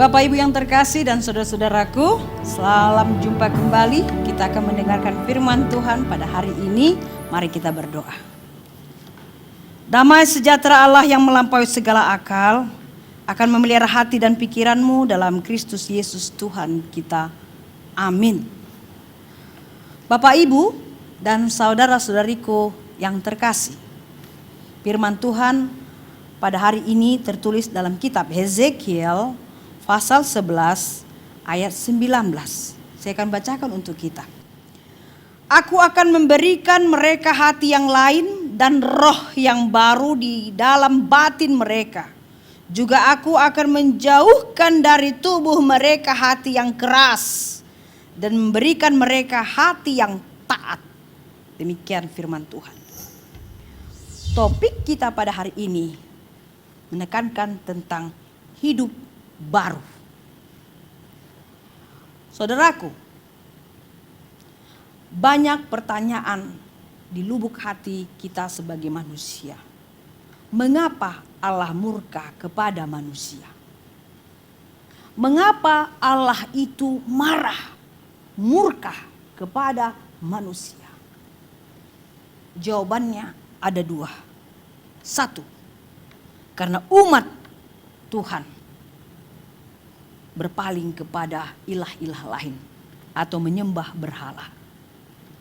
Bapak Ibu yang terkasih dan saudara-saudaraku, salam jumpa kembali. Kita akan mendengarkan firman Tuhan pada hari ini. Mari kita berdoa. Damai sejahtera Allah yang melampaui segala akal akan memelihara hati dan pikiranmu dalam Kristus Yesus Tuhan kita. Amin. Bapak Ibu dan saudara-saudariku yang terkasih, firman Tuhan pada hari ini tertulis dalam kitab Hezekiel pasal 11 ayat 19. Saya akan bacakan untuk kita. Aku akan memberikan mereka hati yang lain dan roh yang baru di dalam batin mereka. Juga aku akan menjauhkan dari tubuh mereka hati yang keras dan memberikan mereka hati yang taat. Demikian firman Tuhan. Topik kita pada hari ini menekankan tentang hidup baru. Saudaraku, banyak pertanyaan di lubuk hati kita sebagai manusia. Mengapa Allah murka kepada manusia? Mengapa Allah itu marah, murka kepada manusia? Jawabannya ada dua. Satu, karena umat Tuhan berpaling kepada ilah-ilah lain atau menyembah berhala.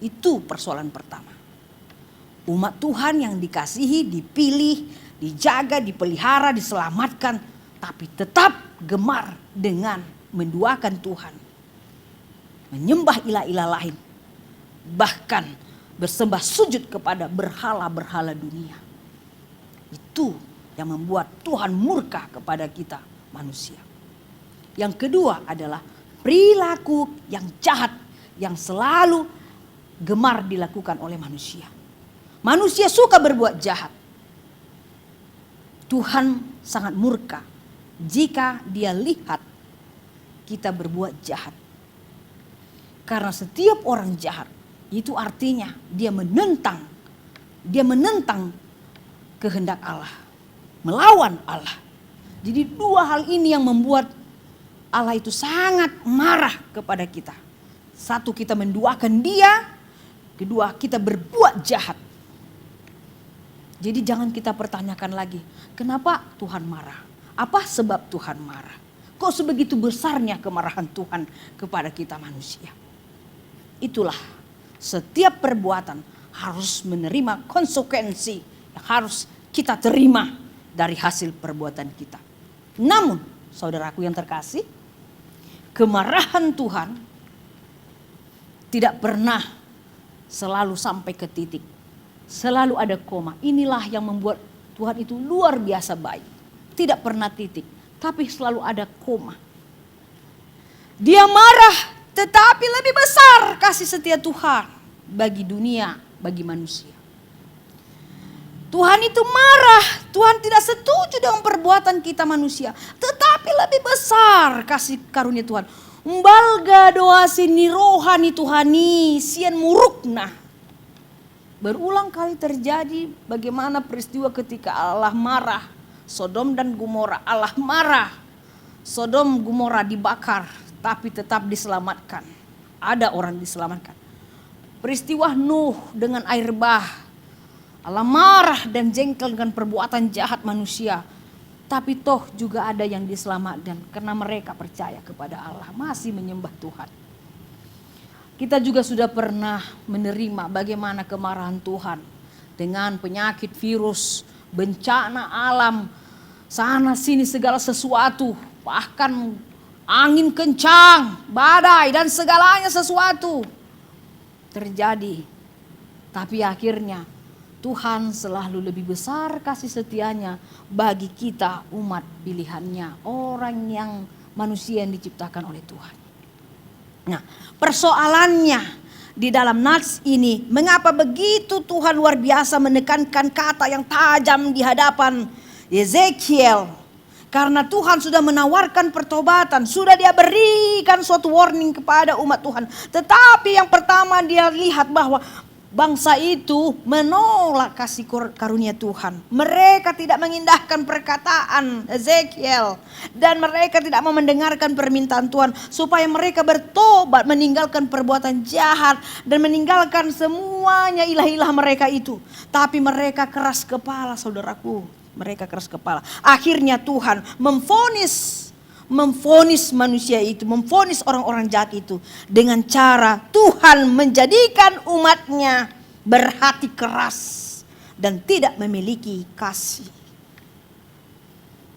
Itu persoalan pertama. Umat Tuhan yang dikasihi, dipilih, dijaga, dipelihara, diselamatkan, tapi tetap gemar dengan menduakan Tuhan, menyembah ilah-ilah lain, bahkan bersembah sujud kepada berhala-berhala dunia. Itu yang membuat Tuhan murka kepada kita manusia. Yang kedua adalah perilaku yang jahat yang selalu gemar dilakukan oleh manusia. Manusia suka berbuat jahat. Tuhan sangat murka jika dia lihat kita berbuat jahat. Karena setiap orang jahat itu artinya dia menentang kehendak Allah, melawan Allah. Jadi dua hal ini yang membuat Allah itu sangat marah kepada kita. Satu, kita menduakan Dia. Kedua, kita berbuat jahat. Jadi jangan kita pertanyakan lagi, kenapa Tuhan marah? Apa sebab Tuhan marah? Kok sebegitu besarnya kemarahan Tuhan kepada kita manusia? Itulah, setiap perbuatan harus menerima konsekuensi yang harus kita terima dari hasil perbuatan kita. Namun, saudaraku yang terkasih, kemarahan Tuhan tidak pernah selalu sampai ke titik. Selalu ada koma. Inilah yang membuat Tuhan itu luar biasa baik. Tidak pernah titik, tapi selalu ada koma. Dia marah, tetapi lebih besar kasih setia Tuhan bagi dunia, bagi manusia. Tuhan itu marah, Tuhan tidak setuju dengan perbuatan kita manusia. Tetapi lebih besar kasih karunia Tuhan. Umbalga doa sini rohani Tuhani, sian murukna. Berulang kali terjadi bagaimana peristiwa ketika Allah marah. Sodom dan Gomora, Allah marah. Sodom Gomora dibakar, tapi tetap diselamatkan. Ada orang diselamatkan. Peristiwa Nuh dengan air bah. Allah marah dan jengkel dengan perbuatan jahat manusia. Tapi toh juga ada yang diselamatkan karena mereka percaya kepada Allah, masih menyembah Tuhan. Kita juga sudah pernah menerima bagaimana kemarahan Tuhan dengan penyakit, virus, bencana alam, sana sini segala sesuatu, bahkan angin kencang, badai dan segalanya sesuatu terjadi. Tapi akhirnya Tuhan selalu lebih besar kasih setianya bagi kita umat pilihannya. Orang yang manusia yang diciptakan oleh Tuhan. Nah, persoalannya di dalam nats ini, mengapa begitu Tuhan luar biasa menekankan kata yang tajam di hadapan Hezekiel? Karena Tuhan sudah menawarkan pertobatan, sudah dia berikan suatu warning kepada umat Tuhan. Tetapi yang pertama dia lihat bahwa bangsa itu menolak kasih karunia Tuhan. Mereka tidak mengindahkan perkataan Ezekiel. Dan mereka tidak mau mendengarkan permintaan Tuhan. Supaya mereka bertobat, meninggalkan perbuatan jahat. Dan meninggalkan semuanya ilah-ilah mereka itu. Tapi mereka keras kepala, saudaraku. Mereka keras kepala. Akhirnya Tuhan memvonis manusia itu, memvonis orang-orang jahat itu dengan cara Tuhan menjadikan umatnya berhati keras dan tidak memiliki kasih.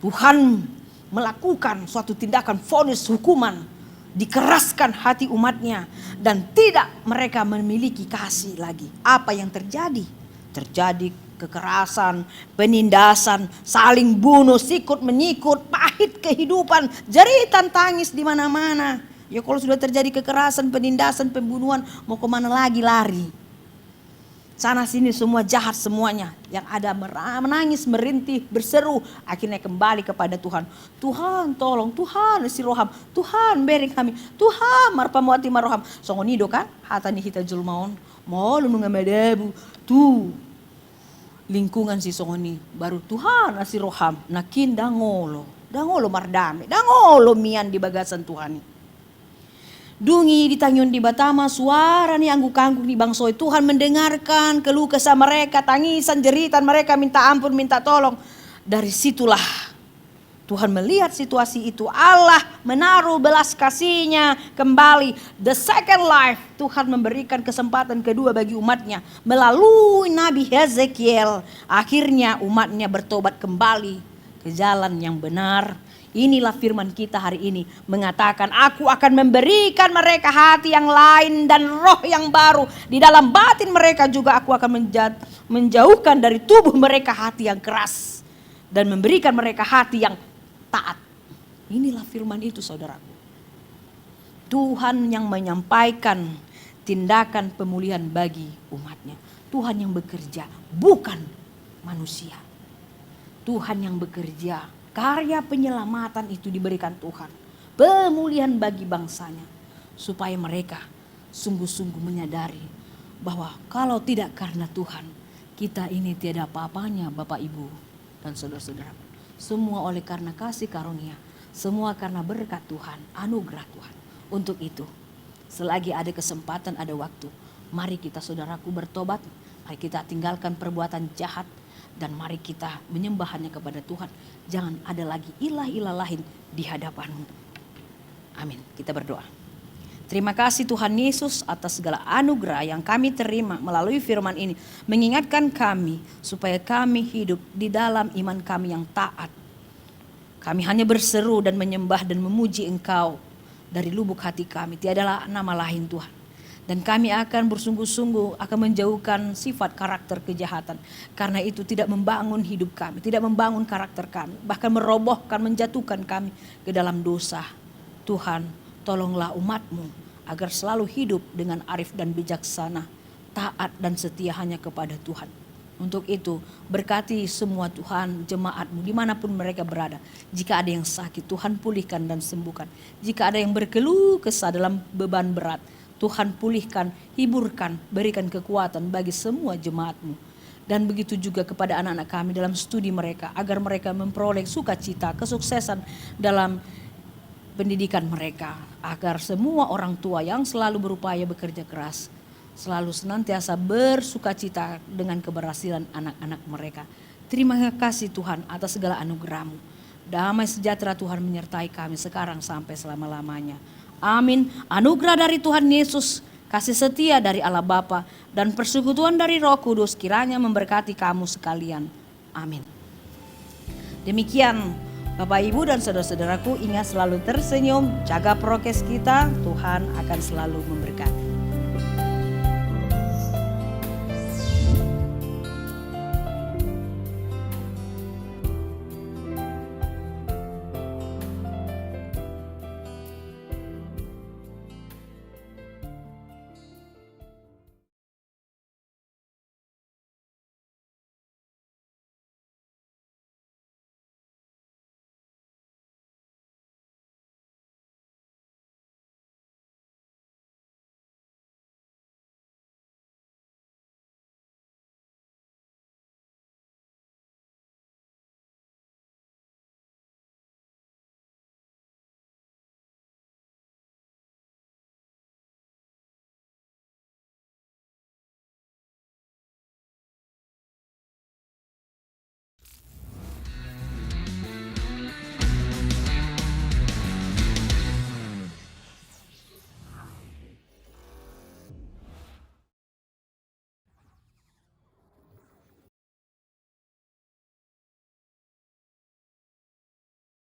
Tuhan melakukan suatu tindakan vonis hukuman, dikeraskan hati umatnya dan tidak mereka memiliki kasih lagi. Apa yang terjadi? Terjadi kekerasan, penindasan, saling bunuh, sikut menyikut, pahit kehidupan, jeritan tangis di mana-mana. Ya kalau sudah terjadi kekerasan, penindasan, pembunuhan, mau kemana lagi lari? Sana sini semua jahat semuanya. Yang ada menangis, merintih, berseru, akhirnya kembali kepada Tuhan. Tuhan tolong, Tuhan si roham, Tuhan beri kami, Tuhan marpamuati maroham. Songonido kan, hatani hita julmaon, mau lu nungamadebu, tuh. Lingkungan si songoni baru Tuhan asi roham nakin dangolo mardame dangolo mian di bagasan Tuhan dungi di tangyun di batama suara ni angguk-angguk di bangsoi. Tuhan mendengarkan keluh kesah mereka, tangisan jeritan mereka, minta ampun, minta tolong. Dari situlah Tuhan melihat situasi itu, Allah menaruh belas kasihnya kembali. The second life, Tuhan memberikan kesempatan kedua bagi umatnya. Melalui Nabi Hezekiel, akhirnya umatnya bertobat kembali ke jalan yang benar. Inilah firman kita hari ini mengatakan, aku akan memberikan mereka hati yang lain dan roh yang baru. Di dalam batin mereka juga aku akan menjauhkan dari tubuh mereka hati yang keras. Dan memberikan mereka hati yang taat. Inilah firman itu, saudaraku. Tuhan yang menyampaikan tindakan pemulihan bagi umatnya. Tuhan yang bekerja, bukan manusia. Tuhan yang bekerja, karya penyelamatan itu diberikan Tuhan. Pemulihan bagi bangsanya. Supaya mereka sungguh-sungguh menyadari bahwa kalau tidak karena Tuhan, kita ini tiada apa-apanya, Bapak Ibu dan saudara-saudara. Semua oleh karena kasih karunia, semua karena berkat Tuhan, anugerah Tuhan. Untuk itu, selagi ada kesempatan, ada waktu, mari kita saudaraku bertobat, mari kita tinggalkan perbuatan jahat, dan mari kita menyembah hanya kepada Tuhan. Jangan ada lagi ilah-ilah lain di hadapanmu. Amin. Kita berdoa. Terima kasih Tuhan Yesus atas segala anugerah yang kami terima melalui firman ini. Mengingatkan kami supaya kami hidup di dalam iman kami yang taat. Kami hanya berseru dan menyembah dan memuji Engkau dari lubuk hati kami. Tiadalah nama lain Tuhan. Dan kami akan bersungguh-sungguh akan menjauhkan sifat karakter kejahatan. Karena itu tidak membangun hidup kami, tidak membangun karakter kami. Bahkan merobohkan, menjatuhkan kami ke dalam dosa. Tuhan, tolonglah umat-Mu agar selalu hidup dengan arif dan bijaksana, taat dan setia hanya kepada Tuhan. Untuk itu berkati semua Tuhan jemaat-Mu dimanapun mereka berada. Jika ada yang sakit, Tuhan pulihkan dan sembuhkan. Jika ada yang berkeluh kesah dalam beban berat, Tuhan pulihkan, hiburkan, berikan kekuatan bagi semua jemaat-Mu. Dan begitu juga kepada anak-anak kami dalam studi mereka, agar mereka memperoleh sukacita, kesuksesan dalam pendidikan mereka, agar semua orang tua yang selalu berupaya bekerja keras selalu senantiasa bersukacita dengan keberhasilan anak-anak mereka. Terima kasih Tuhan atas segala anugerah-Mu. Damai sejahtera Tuhan menyertai kami sekarang sampai selama-lamanya. Amin. Anugerah dari Tuhan Yesus, kasih setia dari Allah Bapa, dan persekutuan dari Roh Kudus kiranya memberkati kamu sekalian. Amin. Demikian Bapak Ibu dan saudara-saudaraku, ingat selalu tersenyum, jaga prokes kita, Tuhan akan selalu memberkati.